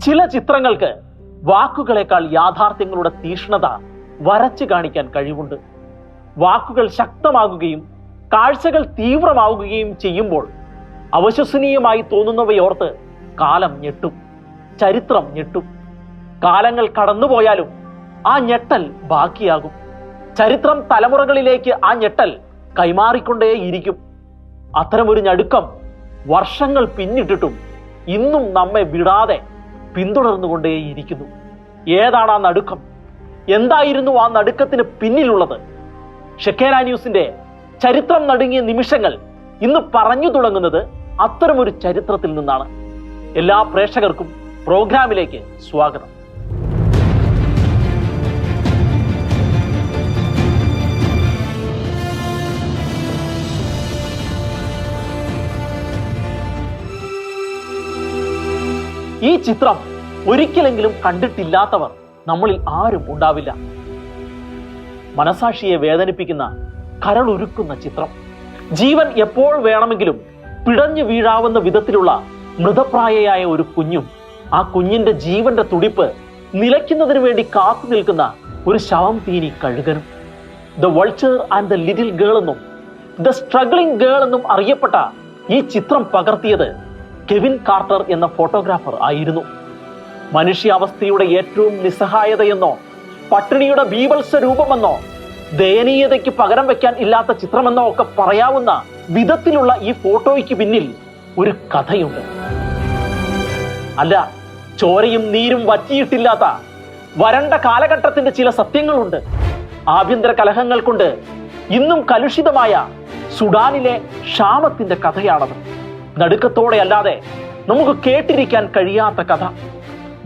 ചില ചിത്രങ്ങൾക്ക് വാക്കുകളെക്കാൾ യാഥാർത്ഥ്യങ്ങളുടെ തീക്ഷ്ണത വരച്ചു കാണിക്കാൻ കഴിവുണ്ട്. വാക്കുകൾ ശക്തമാകുകയും കാഴ്ചകൾ തീവ്രമാവുകയും ചെയ്യുമ്പോൾ അവിശ്വസനീയമായി തോന്നുന്നവയോർത്ത് കാലം ഞെട്ടും, ചരിത്രം ഞെട്ടും. കാലങ്ങൾ കടന്നുപോയാലും ആ ഞെട്ടൽ ബാക്കിയാകും. ചരിത്രം തലമുറകളിലേക്ക് ആ ഞെട്ടൽ കൈമാറിക്കൊണ്ടേയിരിക്കും. അത്തരമൊരു ഞടുക്കം വർഷങ്ങൾ പിന്നിട്ടിട്ടും ഇന്നും നമ്മെ വിടാതെ പിന്തുടർന്നുകൊണ്ടേയിരിക്കുന്നു. ഏതാണ് ആ നടുക്കം? എന്തായിരുന്നു ആ നടുക്കത്തിന് പിന്നിലുള്ളത്? ഷെക്കേന ന്യൂസിന്റെ ചരിത്രം നടുങ്ങിയ നിമിഷങ്ങൾ ഇന്ന് പറഞ്ഞു തുടങ്ങുന്നത് അത്തരമൊരു ചരിത്രത്തിൽ നിന്നാണ്. എല്ലാ പ്രേക്ഷകർക്കും പ്രോഗ്രാമിലേക്ക് സ്വാഗതം. ഈ ചിത്രം ഒരിക്കലെങ്കിലും കണ്ടിട്ടില്ലാത്തവർ നമ്മളിൽ ആരും ഉണ്ടാവില്ല. മനസാക്ഷിയെ വേദനിപ്പിക്കുന്ന, കരളുരുക്കുന്ന ചിത്രം. ജീവൻ എപ്പോൾ വേണമെങ്കിലും പിടഞ്ഞു വീഴാവുന്ന വിധത്തിലുള്ള മൃതപ്രായയായ ഒരു കുഞ്ഞും ആ കുഞ്ഞിന്റെ ജീവന്റെ തുടിപ്പ് നിലയ്ക്കുന്നതിന് വേണ്ടി കാത്തു നിൽക്കുന്ന ഒരു ശവം തീനി കഴുകനും. The vulture and the little girl എന്നും ദ സ്ട്രഗ്ലിംഗ് ഗേൾ എന്നും അറിയപ്പെട്ട ഈ ചിത്രം പകർത്തിയത് കെവിൻ കാർട്ടർ എന്ന ഫോട്ടോഗ്രാഫർ ആയിരുന്നു. മനുഷ്യാവസ്ഥയുടെ ഏറ്റവും നിസ്സഹായതയെന്നോ പട്ടിണിയുടെ ബീഭത്സ രൂപമെന്നോ ദയനീയതയ്ക്ക് പകരം വെക്കാൻ ഇല്ലാത്ത ചിത്രമെന്നോ ഒക്കെ പറയാവുന്ന വിധത്തിലുള്ള ഈ ഫോട്ടോയ്ക്ക് പിന്നിൽ ഒരു കഥയുണ്ട്. അല്ല, ചോരയും നീരും വറ്റിയിട്ടില്ലാത്ത വരണ്ട കാലഘട്ടത്തിന്റെ ചില സത്യങ്ങളുണ്ട്. ആഭ്യന്തര കലഹങ്ങൾ കൊണ്ട് ഇന്നും കലുഷിതമായ സുഡാനിലെ ക്ഷാമത്തിന്റെ കഥയാണത്. നടുക്കത്തോടെ അല്ലാതെ നമുക്ക് കേട്ടിരിക്കാൻ കഴിയാത്ത കഥ.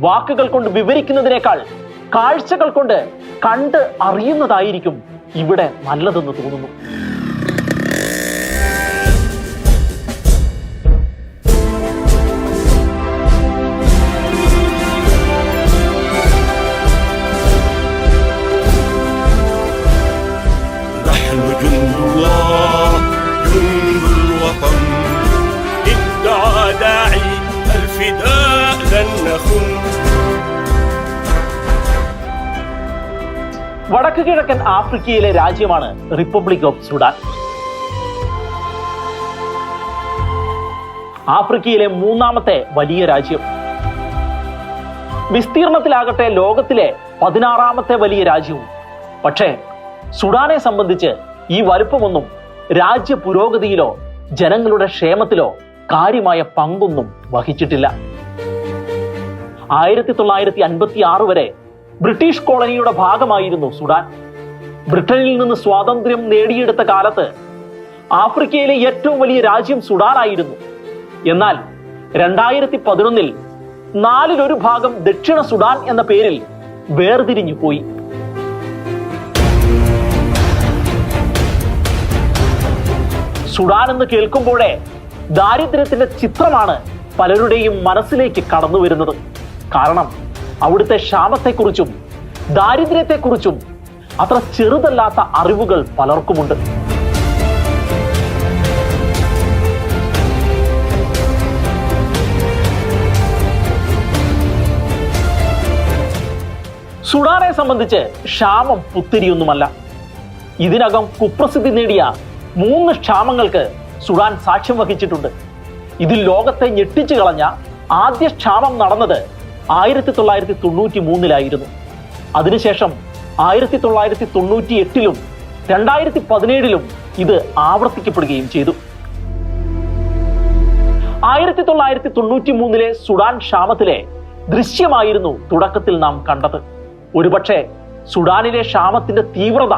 വാക്കുകൾ കൊണ്ട് വിവരിക്കുന്നതിനേക്കാൾ കാഴ്ചകൾ കൊണ്ട് കണ്ട് അറിയുന്നതായിരിക്കും ഇവിടെ നല്ലതെന്ന് തോന്നുന്നു. വടക്ക് കിഴക്കൻ ആഫ്രിക്കയിലെ രാജ്യമാണ് റിപ്പബ്ലിക് ഓഫ് സുഡാൻ. ആഫ്രിക്കയിലെ മൂന്നാമത്തെ വലിയ രാജ്യം. വിസ്തീർണത്തിലാകട്ടെ ലോകത്തിലെ 16ാമത്തെ വലിയ രാജ്യവും. പക്ഷേ സുഡാനെ സംബന്ധിച്ച് ഈ വലുപ്പമൊന്നും രാജ്യ പുരോഗതിയിലോ ജനങ്ങളുടെ ക്ഷേമത്തിലോ കാര്യമായ പങ്കൊന്നും വഹിച്ചിട്ടില്ല. 1956 വരെ ബ്രിട്ടീഷ് കോളനിയുടെ ഭാഗമായിരുന്നു സുഡാൻ. ബ്രിട്ടനിൽ നിന്ന് സ്വാതന്ത്ര്യം നേടിയെടുത്ത കാലത്ത് ആഫ്രിക്കയിലെ ഏറ്റവും വലിയ രാജ്യം സുഡാനായിരുന്നു. എന്നാൽ 2011 4/1 ഭാഗം ദക്ഷിണ സുഡാൻ എന്ന പേരിൽ വേർതിരിഞ്ഞു പോയി. സുഡാൻ എന്ന് കേൾക്കുമ്പോഴേ ദാരിദ്ര്യത്തിന്റെ ചിത്രമാണ് പലരുടെയും മനസ്സിലേക്ക് കടന്നു വരുന്നത്. കാരണം അവിടുത്തെ ക്ഷാമത്തെക്കുറിച്ചും ദാരിദ്ര്യത്തെക്കുറിച്ചും അത്ര ചെറുതല്ലാത്ത അറിവുകൾ പലർക്കുമുണ്ട്. സുഡാനെ സംബന്ധിച്ച് ക്ഷാമം പുത്തിരിയൊന്നുമല്ല. ഇതിനകം കുപ്രസിദ്ധി നേടിയ 3 ക്ഷാമങ്ങൾക്ക് സുഡാൻ സാക്ഷ്യം വഹിച്ചിട്ടുണ്ട്. ഇതിൽ ലോകത്തെ ഞെട്ടിച്ചു കളഞ്ഞ ആദ്യ ക്ഷാമം നടന്നത് 1993 അതിനുശേഷം 1998 2017 ഇത് ആവർത്തിക്കപ്പെടുകയും ചെയ്തു. 1993 സുഡാൻ ക്ഷാമത്തിലെ ദൃശ്യമായിരുന്നു തുടക്കത്തിൽ നാം കണ്ടത്. ഒരുപക്ഷെ സുഡാനിലെ ക്ഷാമത്തിന്റെ തീവ്രത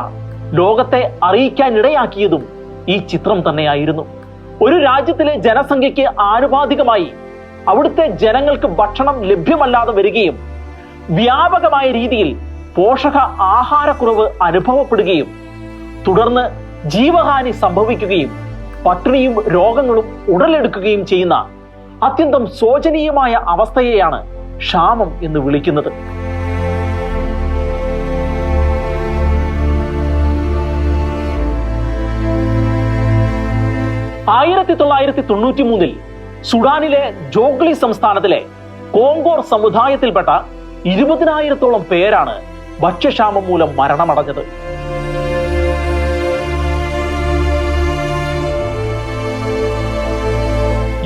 ലോകത്തെ അറിയിക്കാനിടയാക്കിയതും ഈ ചിത്രം തന്നെയായിരുന്നു. ഒരു രാജ്യത്തിലെ ജനസംഖ്യയ്ക്ക് ആനുപാതികമായി അവിടുത്തെ ജനങ്ങൾക്ക് ഭക്ഷണം ലഭ്യമല്ലാതെ വരികയും വ്യാപകമായ രീതിയിൽ പോഷക ആഹാരക്കുറവ് അനുഭവപ്പെടുകയും തുടർന്ന് ജീവഹാനി സംഭവിക്കുകയും പട്ടിണിയും രോഗങ്ങളും ഉടലെടുക്കുകയും ചെയ്യുന്ന അത്യന്തം ശോചനീയമായ അവസ്ഥയെയാണ് ക്ഷാമം എന്ന് വിളിക്കുന്നത്. 1993 സുഡാനിലെ ജോഗ്ലി സംസ്ഥാനത്തിലെ കോങ്കോർ സമുദായത്തിൽപ്പെട്ട 20,000-ഓളം പേരാണ് ഭക്ഷ്യക്ഷാമം മൂലം മരണമടഞ്ഞത്.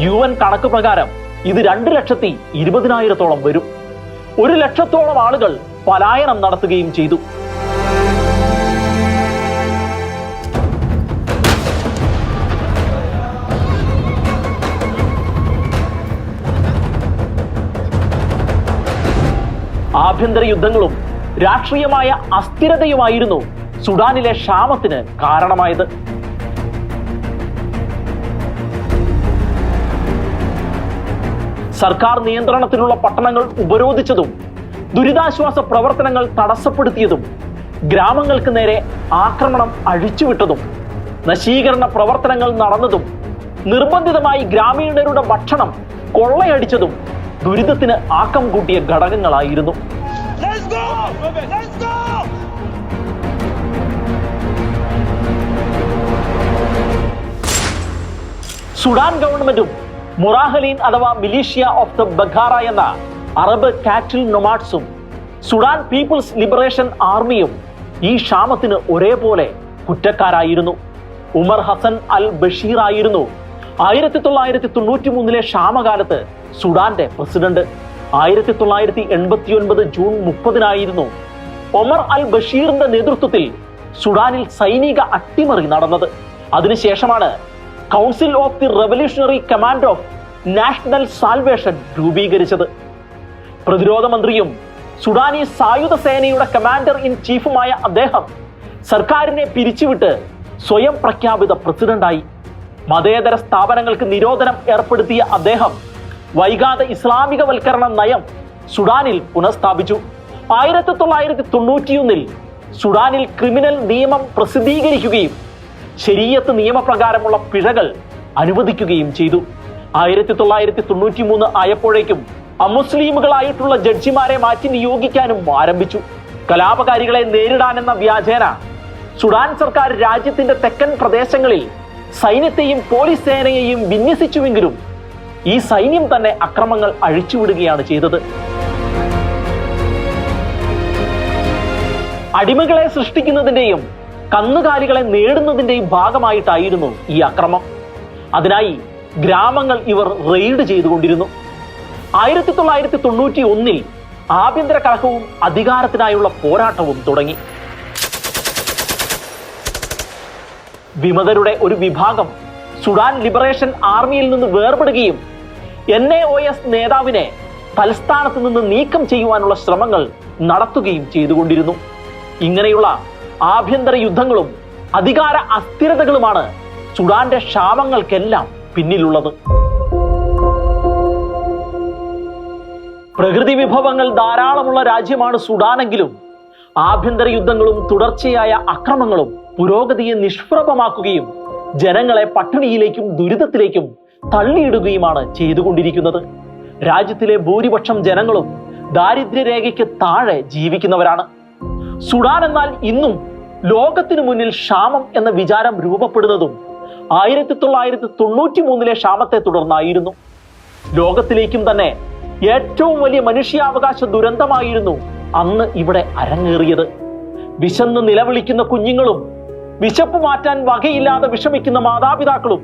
UN കണക്ക് പ്രകാരം ഇത് 2,20,000-ഓളം വരും. 1,00,000-ഓളം ആളുകൾ പലായനം നടത്തുകയും ചെയ്തു. ആഭ്യന്തര യുദ്ധങ്ങളും രാഷ്ട്രീയമായ അസ്ഥിരതയുമായിരുന്നു സുഡാനിലെ ക്ഷാമത്തിന് കാരണമായത്. സർക്കാർ നിയന്ത്രണത്തിലുള്ള പട്ടണങ്ങൾ ഉപരോധിച്ചതും ദുരിതാശ്വാസ പ്രവർത്തനങ്ങൾ തടസ്സപ്പെടുത്തിയതും ഗ്രാമങ്ങൾക്ക് നേരെ ആക്രമണം അഴിച്ചുവിട്ടതും നശീകരണ പ്രവർത്തനങ്ങൾ നടന്നതും നിർബന്ധിതമായി ഗ്രാമീണരുടെ ഭക്ഷണം കൊള്ളയടിച്ചതും ദുരിതത്തിന് ആക്കം കൂട്ടിയ ഘടകങ്ങളായിരുന്നു. സുഡാൻ ഗവൺമെന്റും മുറാഹലീൻ അഥവാ മിലീഷ്യ ഓഫ് ദ ബഖാറ എന്ന അറബ് കാറ്റിൽ നൊമാഡ്സും സുഡാൻ പീപ്പിൾസ് ലിബറേഷൻ ആർമിയും ഈ ക്ഷാമത്തിന് ഒരേപോലെ കുറ്റക്കാരായിരുന്നു. ഉമർ ഹസൻ അൽ ബഷീർ ആയിരുന്നു 1993 ക്ഷാമകാലത്ത് സുഡാന്റെ പ്രസിഡന്റ്. 1989 ജൂൺ 30 ഒമർ അൽ ബഷീറിന്റെ നേതൃത്വത്തിൽ സുഡാനിൽ സൈനിക അട്ടിമറി നടന്നത്. അതിനുശേഷമാണ് council of the revolutionary command of national salvation രൂപീകരിച്ചത്. പ്രതിരോധ മന്ത്രിയും സുഡാനി സായുധ സേനയുടെ കമാൻഡർ ഇൻ ചീഫുമായ അദ്ദേഹം സർക്കാരിനെ പിരിച്ചുവിട്ട് സ്വയം പ്രഖ്യാപിത പ്രസിഡന്റായി. മതേതര സ്ഥാപനങ്ങൾക്ക് നിരോധനം ഏർപ്പെടുത്തിയ അദ്ദേഹം വൈകാതെ ഇസ്ലാമികവൽക്കരണ നയം സുഡാനിൽ പുനഃസ്ഥാപിച്ചു. 1991 സുഡാനിൽ ക്രിമിനൽ നിയമം പ്രസിദ്ധീകരിക്കുകയും ശരീഅത്ത് നിയമപ്രകാരമുള്ള പിഴകൾ അനുവദിക്കുകയും ചെയ്തു. 1993 ആയപ്പോഴേക്കും അമുസ്ലിമുകളായിട്ടുള്ള ജഡ്ജിമാരെ മാറ്റി നിയോഗിക്കാനും ആരംഭിച്ചു. കലാപകാരികളെ നേരിടാനെന്ന വ്യാജേന സുഡാൻ സർക്കാർ രാജ്യത്തിന്റെ തെക്കൻ പ്രദേശങ്ങളിൽ സൈന്യത്തെയും പോലീസ് സേനയെയും വിന്യസിച്ചുവെങ്കിലും ഈ സൈന്യം തന്നെ അക്രമങ്ങൾ അഴിച്ചുവിടുകയാണ് ചെയ്തത്. അടിമകളെ സൃഷ്ടിക്കുന്നതിന്റെയും കന്നുകാലികളെ നേടുന്നതിന്റെയും ഭാഗമായിട്ടായിരുന്നു ഈ അക്രമം. അതിനായി ഗ്രാമങ്ങൾ ഇവർ റെയ്ഡ് ചെയ്തുകൊണ്ടിരുന്നു. 1991 ആഭ്യന്തര കലഹവും അധികാരത്തിനായുള്ള പോരാട്ടവും തുടങ്ങി. വിമതരുടെ ഒരു വിഭാഗം സുഡാൻ ലിബറേഷൻ ആർമിയിൽ നിന്ന് വേർപെടുകയും NAOS നേതാവിനെ തലസ്ഥാനത്ത് നിന്ന് നീക്കം ചെയ്യുവാനുള്ള ശ്രമങ്ങൾ നടത്തുകയും ചെയ്തുകൊണ്ടിരുന്നു. ഇങ്ങനെയുള്ള ആഭ്യന്തര യുദ്ധങ്ങളും അധികാര അസ്ഥിരതകളുമാണ് സുഡാന്റെ ക്ഷാമങ്ങൾക്കെല്ലാം പിന്നിലുള്ളത്. പ്രകൃതി വിഭവങ്ങൾ ധാരാളമുള്ള രാജ്യമാണ് സുഡാനെങ്കിലും ആഭ്യന്തര യുദ്ധങ്ങളും തുടർച്ചയായ അക്രമങ്ങളും പുരോഗതിയെ നിഷ്പ്രഭമാക്കുകയും ജനങ്ങളെ പട്ടിണിയിലേക്കും ദുരിതത്തിലേക്കും തള്ളിയിടുകയുമാണ് ചെയ്തുകൊണ്ടിരിക്കുന്നത്. രാജ്യത്തിലെ ഭൂരിപക്ഷം ജനങ്ങളും ദാരിദ്ര്യരേഖയ്ക്ക് താഴെ ജീവിക്കുന്നവരാണ്. സുഡാൻ എന്നാൽ ഇന്നും ലോകത്തിനു മുന്നിൽ ക്ഷാമം എന്ന വിചാരം രൂപപ്പെടുന്നതും 1993 ക്ഷാമത്തെ തുടർന്നായിരുന്നു. ലോകത്തിലേക്കും തന്നെ ഏറ്റവും വലിയ മനുഷ്യാവകാശ ദുരന്തമായിരുന്നു അന്ന് ഇവിടെ അരങ്ങേറിയത്. വിശന്ന് നിലവിളിക്കുന്ന കുഞ്ഞുങ്ങളും വിശപ്പ് മാറ്റാൻ വകയില്ലാതെ വിഷമിക്കുന്ന മാതാപിതാക്കളും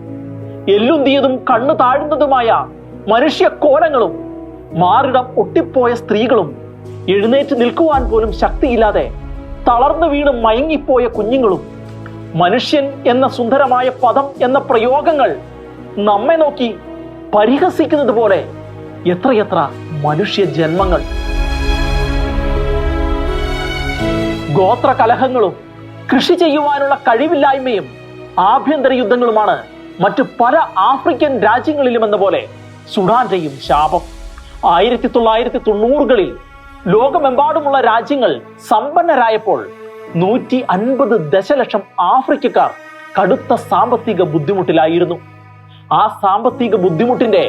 എല്ലുന്തിയതും കണ്ണു താഴ്ന്നതുമായ മനുഷ്യക്കോലങ്ങളും മാറിടം ഒട്ടിപ്പോയ സ്ത്രീകളും എഴുന്നേറ്റ് നിൽക്കുവാൻ പോലും ശക്തിയില്ലാതെ തളർന്നു വീണ് മയങ്ങിപ്പോയ കുഞ്ഞുങ്ങളും മനുഷ്യൻ എന്ന സുന്ദരമായ പദം എന്ന പ്രയോഗങ്ങൾ നമ്മെ നോക്കി പരിഹസിക്കുന്നത് പോലെ എത്രയെത്ര മനുഷ്യ ജന്മങ്ങൾ. ഗോത്ര കലഹങ്ങളും കൃഷി ചെയ്യുവാനുള്ള കഴിവില്ലായ്മയും ആഭ്യന്തര യുദ്ധങ്ങളുമാണ് മറ്റു പല ആഫ്രിക്കൻ രാജ്യങ്ങളിലും എന്ന പോലെ സുഡാന്റെയും ശാപം. 1990 ലോകമെമ്പാടുമുള്ള രാജ്യങ്ങൾ സമ്പന്നരായപ്പോൾ 150 ദശലക്ഷം ആഫ്രിക്കക്കാർ കടുത്ത സാമ്പത്തിക ബുദ്ധിമുട്ടിലായിരുന്നു. ആ സാമ്പത്തിക ബുദ്ധിമുട്ടിന്റെ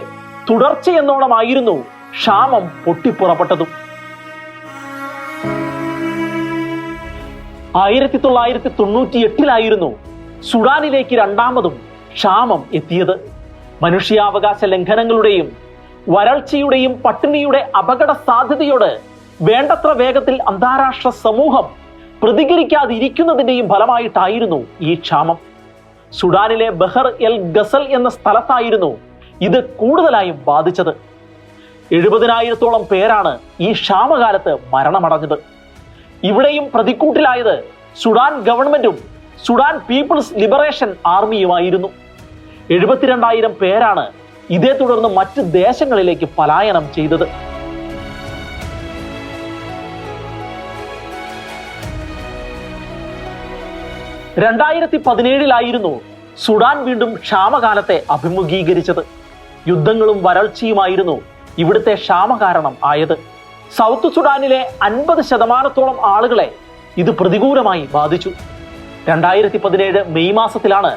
തുടർച്ചയെന്നോണമായിരുന്നു ക്ഷാമം പൊട്ടിപ്പുറപ്പെട്ടതും. 1998 സുഡാനിലേക്ക് രണ്ടാമതും ക്ഷാമം എത്തിയത്. മനുഷ്യാവകാശ ലംഘനങ്ങളുടെയും വരൾച്ചയുടെയും പട്ടിണിയുടെ അപകട സാധ്യതയോട് വേണ്ടത്ര വേഗത്തിൽ അന്താരാഷ്ട്ര സമൂഹം പ്രതികരിക്കാതിരിക്കുന്നതിന്റെയും ഫലമായിട്ടായിരുന്നു ഈ ക്ഷാമം. സുഡാനിലെ ബഹർ എൽ ഗസൽ എന്ന സ്ഥലത്തായിരുന്നു ഇത് കൂടുതലായും ബാധിച്ചത്. 70,000-ഓളം പേരാണ് ഈ ക്ഷാമകാലത്ത് മരണമടഞ്ഞത്. ഇവിടെയും പ്രതിക്കൂട്ടിലായത് സുഡാൻ ഗവൺമെന്റും സുഡാൻ പീപ്പിൾസ് ലിബറേഷൻ ആർമിയുമായിരുന്നു. 72,000 പേരാണ് ഇതേ തുടർന്ന് മറ്റ് ദേശങ്ങളിലേക്ക് പലായനം ചെയ്തത്. രണ്ടായിരത്തി 2017 സുഡാൻ വീണ്ടും ക്ഷാമകാലത്തെ അഭിമുഖീകരിച്ചത്. യുദ്ധങ്ങളും വരൾച്ചയുമായിരുന്നു ഇവിടുത്തെ ക്ഷാമകാരണം ആയത്. സൗത്ത് സുഡാനിലെ 50% ആളുകളെ ഇത് പ്രതികൂലമായി ബാധിച്ചു. 2017 മെയ് മാസത്തിലാണ്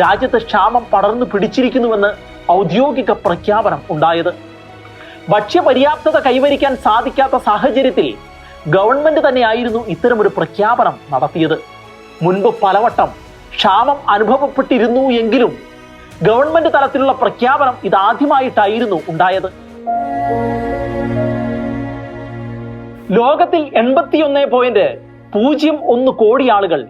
രാജ്യത്ത് ക്ഷാമം പടർന്നു പിടിച്ചിരിക്കുന്നുവെന്ന് ഔദ്യോഗിക പ്രഖ്യാപനം ഉണ്ടായത്. ഭക്ഷ്യപര്യാപ്തത കൈവരിക്കാൻ സാധിക്കാത്ത സാഹചര്യത്തിൽ ഗവൺമെന്റ് തന്നെയായിരുന്നു ഇത്തരമൊരു പ്രഖ്യാപനം നടത്തിയത്. മുൻപ് പലവട്ടം ക്ഷാമം അനുഭവപ്പെട്ടിരുന്നു എങ്കിലും ഗവൺമെന്റ് തലത്തിലുള്ള പ്രഖ്യാപനം ഇതാദ്യമായിട്ടായിരുന്നു ഉണ്ടായത്. ലോകത്തിൽ 81.01 കോടി ആളുകൾ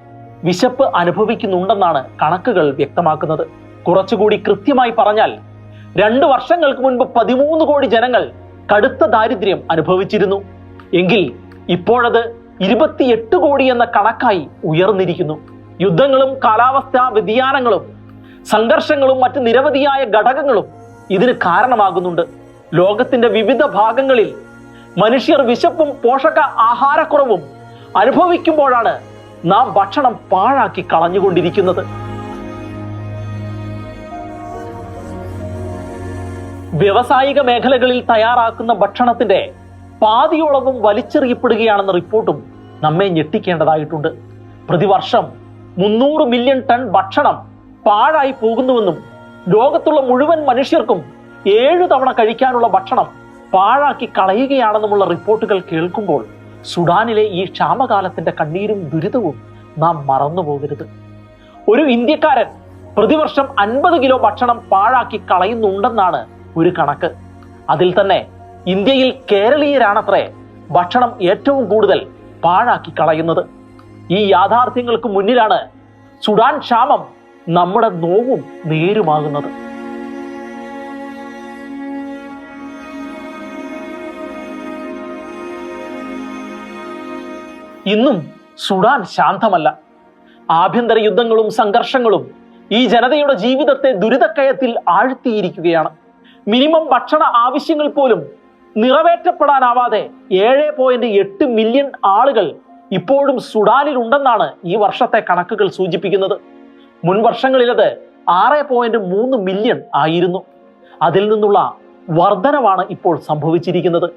വിശപ്പ് അനുഭവിക്കുന്നുണ്ടെന്നാണ് കണക്കുകൾ വ്യക്തമാക്കുന്നത്. കുറച്ചുകൂടി കൃത്യമായി പറഞ്ഞാൽ 2 വർഷങ്ങൾക്ക് മുൻപ് 13 കോടി ജനങ്ങൾ കടുത്ത ദാരിദ്ര്യം അനുഭവിച്ചിരുന്നു എങ്കിൽ ഇപ്പോഴത് 28 കോടി എന്ന കണക്കായി ഉയർന്നിരിക്കുന്നു. യുദ്ധങ്ങളും കാലാവസ്ഥാ വ്യതിയാനങ്ങളും സംഘർഷങ്ങളും മറ്റ് നിരവധിയായ ഘടകങ്ങളും ഇതിന് കാരണമാകുന്നുണ്ട്. ലോകത്തിന്റെ വിവിധ ഭാഗങ്ങളിൽ മനുഷ്യർ വിശപ്പും പോഷക ആഹാരക്കുറവും അനുഭവിക്കുമ്പോഴാണ് നാം ഭക്ഷണം പാഴാക്കി കളഞ്ഞുകൊണ്ടിരിക്കുന്നത്. വ്യവസായിക മേഖലകളിൽ തയ്യാറാക്കുന്ന ഭക്ഷണത്തിന്റെ പാതിയോളവും വലിച്ചെറിയപ്പെടുകയാണെന്ന റിപ്പോർട്ടും നമ്മെ ഞെട്ടിക്കേണ്ടതായിട്ടുണ്ട്. പ്രതിവർഷം 300 മില്യൺ ടൺ ഭക്ഷണം പാഴായി പോകുന്നുവെന്നും ലോകത്തുള്ള മുഴുവൻ മനുഷ്യർക്കും 7 തവണ കഴിക്കാനുള്ള ഭക്ഷണം പാഴാക്കി കളയുകയാണെന്നുമുള്ള റിപ്പോർട്ടുകൾ കേൾക്കുമ്പോൾ സുഡാനിലെ ഈ ക്ഷാമകാലത്തിന്റെ കണ്ണീരും ദുരിതവും നാം മറന്നുപോകരുത്. ഒരു ഇന്ത്യക്കാരൻ പ്രതിവർഷം 50 കിലോ ഭക്ഷണം പാഴാക്കി കളയുന്നുണ്ടെന്നാണ് ഒരു കണക്ക്. അതിൽ തന്നെ ഇന്ത്യയിൽ കേരളീയരാണത്രേ ഭക്ഷണം ഏറ്റവും കൂടുതൽ പാഴാക്കി കളയുന്നത്. ഈ യാഥാർത്ഥ്യങ്ങൾക്ക് മുന്നിലാണ് സുഡാൻ ക്ഷാമം നമ്മുടെ നോവും നേരുമാകുന്നത്. ഇന്നും സുഡാൻ ശാന്തമല്ല. ആഭ്യന്തര യുദ്ധങ്ങളും സംഘർഷങ്ങളും ഈ ജനതയുടെ ജീവിതത്തെ ദുരിതക്കയത്തിൽ ആഴ്ത്തിയിരിക്കുകയാണ്. മിനിമം ഭക്ഷണ ആവശ്യങ്ങൾ പോലും നിറവേറ്റപ്പെടാനാവാതെ 7.8 മില്യൺ ആളുകൾ ഇപ്പോഴും സുഡാനിൽ ഉണ്ടെന്നാണ് ഈ വർഷത്തെ കണക്കുകൾ സൂചിപ്പിക്കുന്നത്. മുൻ വർഷങ്ങളിലത് 6.3 മില്യൺ ആയിരുന്നു. അതിൽ നിന്നുള്ള വർധനവാണ് ഇപ്പോൾ സംഭവിച്ചിരിക്കുന്നത്.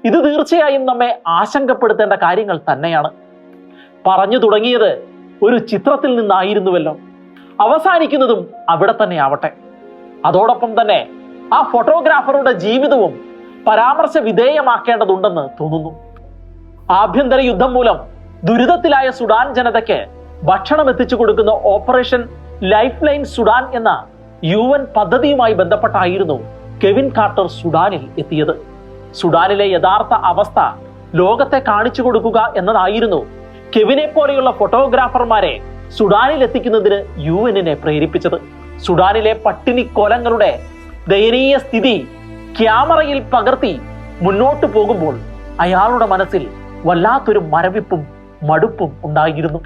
ഇത് തീർച്ചയായും നമ്മെ ആശങ്കപ്പെടുത്തേണ്ട കാര്യങ്ങൾ തന്നെയാണ്. പറഞ്ഞു തുടങ്ങിയത് ഒരു ചിത്രത്തിൽ നിന്നായിരുന്നുവല്ലോ, അവസാനിക്കുന്നതും അവിടെ തന്നെ ആവട്ടെ. അതോടൊപ്പം തന്നെ ആ ഫോട്ടോഗ്രാഫറുടെ ജീവിതവും പരാമർശ വിധേയമാക്കേണ്ടതുണ്ടെന്ന് തോന്നുന്നു. ആഭ്യന്തര യുദ്ധം മൂലം ദുരിതത്തിലായ സുഡാൻ ജനതയ്ക്ക് ഭക്ഷണം എത്തിച്ചു കൊടുക്കുന്ന ഓപ്പറേഷൻ ലൈഫ് ലൈൻ സുഡാൻ എന്ന UN പദ്ധതിയുമായി ബന്ധപ്പെട്ടായിരുന്നു കെവിൻ കാർട്ടർ സുഡാനിൽ എത്തിയത്. സുഡാനിലെ യഥാർത്ഥ അവസ്ഥ ലോകത്തെ കാണിച്ചു കൊടുക്കുക എന്നതായിരുന്നു കെവിനെ പോലെയുള്ള ഫോട്ടോഗ്രാഫർമാരെ സുഡാനിൽ എത്തിക്കുന്നതിന് UN പ്രേരിപ്പിച്ചത്. സുഡാനിലെ പട്ടിണിക്കോലങ്ങളുടെ ദയനീയ സ്ഥിതി ക്യാമറയിൽ പകർത്തി മുന്നോട്ട് പോകുമ്പോൾ അയാളുടെ മനസ്സിൽ വല്ലാത്തൊരു മരവിപ്പും മടുപ്പും ഉണ്ടായിരുന്നു.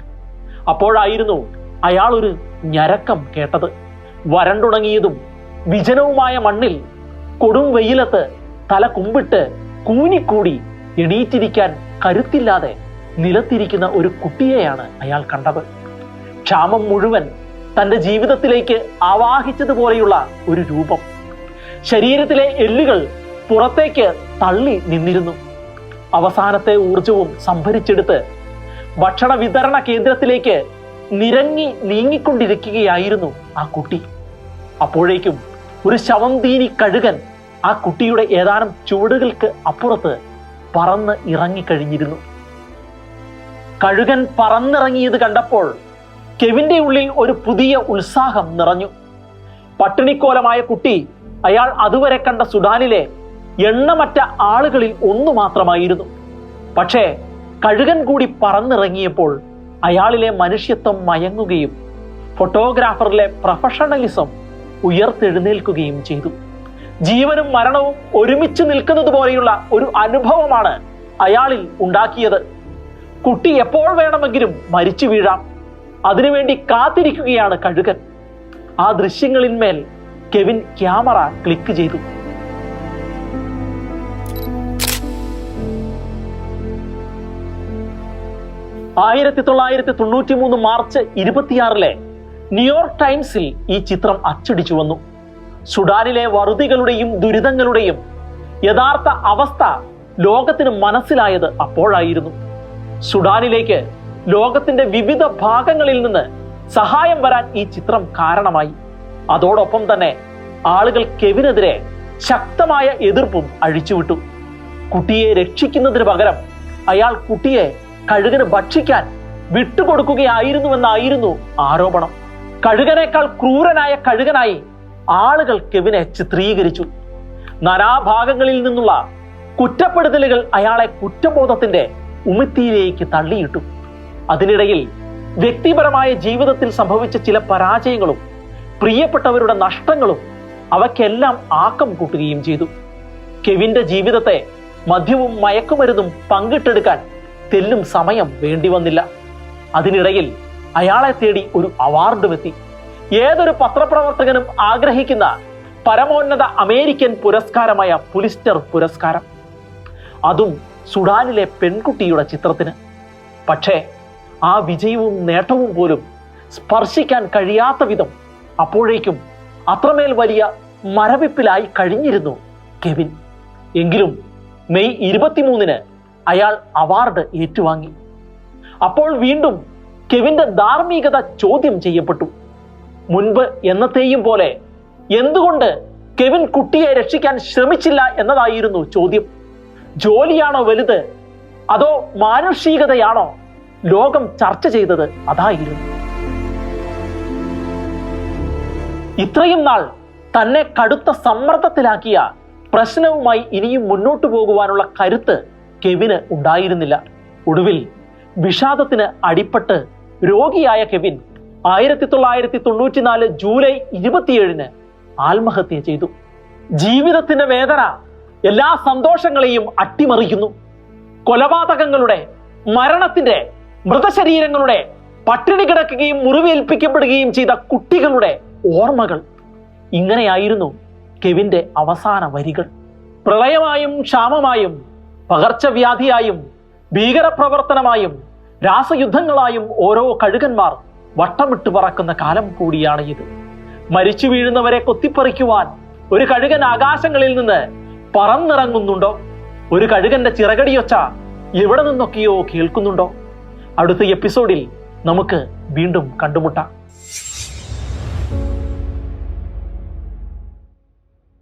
അപ്പോഴായിരുന്നു അയാൾ ഒരു ഞരക്കം കേട്ടത്. വരണ്ടുണങ്ങിയതും വിജനവുമായ മണ്ണിൽ കൊടും വെയിലത്ത് തല കുമ്പിട്ട് കൂനിക്കൂടി എണീറ്റിരിക്കാൻ കരുത്തില്ലാതെ നിലത്തിരിക്കുന്ന ഒരു കുട്ടിയെയാണ് അയാൾ കണ്ടത്. ക്ഷാമം മുഴുവൻ തന്റെ ജീവിതത്തിലേക്ക് ആവാഹിച്ചതുപോലെയുള്ള ഒരു രൂപം. ശരീരത്തിലെ എല്ലുകൾ പുറത്തേക്ക് തള്ളി നിന്നിരുന്നു. അവസാനത്തെ ഊർജവും സംഭരിച്ചെടുത്ത് ഭക്ഷണ വിതരണ കേന്ദ്രത്തിലേക്ക് നിരങ്ങി നീങ്ങിക്കൊണ്ടിരിക്കുകയായിരുന്നു ആ കുട്ടി. അപ്പോഴേക്കും ഒരു ശവന്തീനി കഴുകൻ ആ കുട്ടിയുടെ ഏതാനും ചുവടുകൾക്ക് അപ്പുറത്ത് പറന്ന് ഇറങ്ങിക്കഴിഞ്ഞിരുന്നു. കഴുകൻ പറന്നിറങ്ങിയത് കണ്ടപ്പോൾ കെവിന്റെ ഉള്ളിൽ ഒരു പുതിയ ഉത്സാഹം നിറഞ്ഞു. പട്ടിണിക്കോലമായ കുട്ടി അയാൾ അതുവരെ കണ്ട സുഡാനിലെ എണ്ണമറ്റ ആളുകളിൽ ഒന്നു മാത്രമായിരുന്നു. പക്ഷേ കഴുകൻ കൂടി പറന്നിറങ്ങിയപ്പോൾ അയാളിലെ മനുഷ്യത്വം മയങ്ങുകയും ഫോട്ടോഗ്രാഫറിലെ പ്രൊഫഷണലിസം ഉയർത്തെഴുന്നേൽക്കുകയും ചെയ്തു. ജീവനും മരണവും ഒരുമിച്ച് നിൽക്കുന്നത് പോലെയുള്ള ഒരു അനുഭവമാണ് അയാളിൽ ഉണ്ടാക്കിയത്. കുട്ടി എപ്പോൾ വേണമെങ്കിലും മരിച്ചു വീഴാം, അതിനുവേണ്ടി കാത്തിരിക്കുകയാണ് കഴുകൻ. ആ ദൃശ്യങ്ങളിന്മേൽ കെവിൻ ക്യാമറ ക്ലിക്ക് ചെയ്തു. മാർച്ച് 26 ന്യൂയോർക്ക് ടൈംസിൽ ഈ ചിത്രം അച്ചടിച്ചു വന്നു. സുഡാനിലെ വറുതികളുടെയും ദുരിതങ്ങളുടെയും യഥാർത്ഥ അവസ്ഥ ലോകത്തിന് മനസ്സിലായത് അപ്പോഴായിരുന്നു. സുഡാനിലേക്ക് ലോകത്തിന്റെ വിവിധ ഭാഗങ്ങളിൽ നിന്ന് സഹായം വരാൻ ഈ ചിത്രം കാരണമായി. അതോടൊപ്പം തന്നെ ആളുകൾ കെവിനെതിരെ ശക്തമായ എതിർപ്പും അഴിച്ചുവിട്ടു. കുട്ടിയെ രക്ഷിക്കുന്നതിന് പകരം അയാൾ കുട്ടിയെ കഴുകന് ഭക്ഷിക്കാൻ വിട്ടുകൊടുക്കുകയായിരുന്നുവെന്നായിരുന്നു ആരോപണം. കഴുകനേക്കാൾ ക്രൂരനായ കഴുകനായി ആളുകൾ കെവിനെ ചിത്രീകരിച്ചു. നാനാഭാഗങ്ങളിൽ നിന്നുള്ള കുറ്റപ്പെടുത്തലുകൾ അയാളെ കുറ്റബോധത്തിന്റെ ഉമിത്തിയിലേക്ക് തള്ളിയിട്ടു. അതിനിടയിൽ വ്യക്തിപരമായ ജീവിതത്തിൽ സംഭവിച്ച ചില പരാജയങ്ങളും പ്രിയപ്പെട്ടവരുടെ നഷ്ടങ്ങളും അവയ്ക്കെല്ലാം ആക്കം കൂട്ടുകയും ചെയ്തു. കെവിന്റെ ജീവിതത്തെ മദ്യവും മയക്കുമരുന്നും പങ്കിട്ടെടുക്കാൻ തെല്ലും സമയം വേണ്ടി വന്നില്ല. അതിനിടയിൽ അയാളെ തേടി ഒരു അവാർഡും എത്തി. ഏതൊരു പത്രപ്രവർത്തകനും ആഗ്രഹിക്കുന്ന പരമോന്നത അമേരിക്കൻ പുരസ്കാരമായ പുലിസ്റ്റർ പുരസ്കാരം, അതും സുഡാനിലെ പെൺകുട്ടിയുടെ ചിത്രത്തിന്. പക്ഷേ ആ വിജയവും നേട്ടവും പോലും സ്പർശിക്കാൻ കഴിയാത്ത വിധം അപ്പോഴേക്കും അത്രമേൽ വലിയ മരവിപ്പിലായി കഴിഞ്ഞിരുന്നു കെവിൻ. എങ്കിലും മെയ് 23 അയാൾ അവാർഡ് ഏറ്റുവാങ്ങി. അപ്പോൾ വീണ്ടും കെവിന്റെ ധാർമ്മികത ചോദ്യം ചെയ്യപ്പെട്ടു. മുൻപ് എന്നത്തെയും പോലെ എന്തുകൊണ്ട് കെവിൻ കുട്ടിയെ രക്ഷിക്കാൻ ശ്രമിച്ചില്ല എന്നതായിരുന്നു ചോദ്യം. ജോലിയാണോ വലുത്, അതോ മാനുഷികതയാണോ? ലോകം ചർച്ച ചെയ്തത് അതായിരുന്നു. ഇത്രയും നാൾ തന്നെ കടുത്ത സമ്മർദ്ദത്തിലാക്കിയ പ്രശ്നവുമായി ഇനിയും മുന്നോട്ടു പോകുവാനുള്ള കരുത്ത് കെവിന് ഉണ്ടായിരുന്നില്ല. ഒടുവിൽ വിഷാദത്തിന് അടിപ്പെട്ട് രോഗിയായ കെവിൻ 1994 ജൂലൈ 27 ആത്മഹത്യ ചെയ്തു. ജീവിതത്തിന്റെ വേദന എല്ലാ സന്തോഷങ്ങളെയും അട്ടിമറിക്കുന്നു. കൊലപാതകങ്ങളുടെ, മരണത്തിന്റെ, മൃതശരീരങ്ങളുടെ, പട്ടിണി കിടക്കുകയും മുറിവേൽപ്പിക്കപ്പെടുകയും ചെയ്ത കുട്ടികളുടെ ഓർമ്മകൾ. ഇങ്ങനെയായിരുന്നു കെവിന്റെ അവസാന വരികൾ. പ്രളയമായും ക്ഷാമമായും പകർച്ചവ്യാധിയായും ഭീകരപ്രവർത്തനമായും രാസയുദ്ധങ്ങളായും ഓരോ കഴുകന്മാർ വട്ടമിട്ട് പറക്കുന്ന കാലം കൂടിയാണ് ഇത്. മരിച്ചു വീഴുന്നവരെ കൊത്തിപ്പറിക്കുവാൻ ഒരു കഴുകൻ ആകാശങ്ങളിൽ നിന്ന് പറന്നിറങ്ങുന്നുണ്ടോ? ഒരു കഴുകന്റെ ചിറകടിയൊച്ച എവിടെ നിന്നൊക്കെയോ കേൾക്കുന്നുണ്ടോ? അടുത്ത എപ്പിസോഡിൽ നമുക്ക് വീണ്ടും കണ്ടുമുട്ടാം.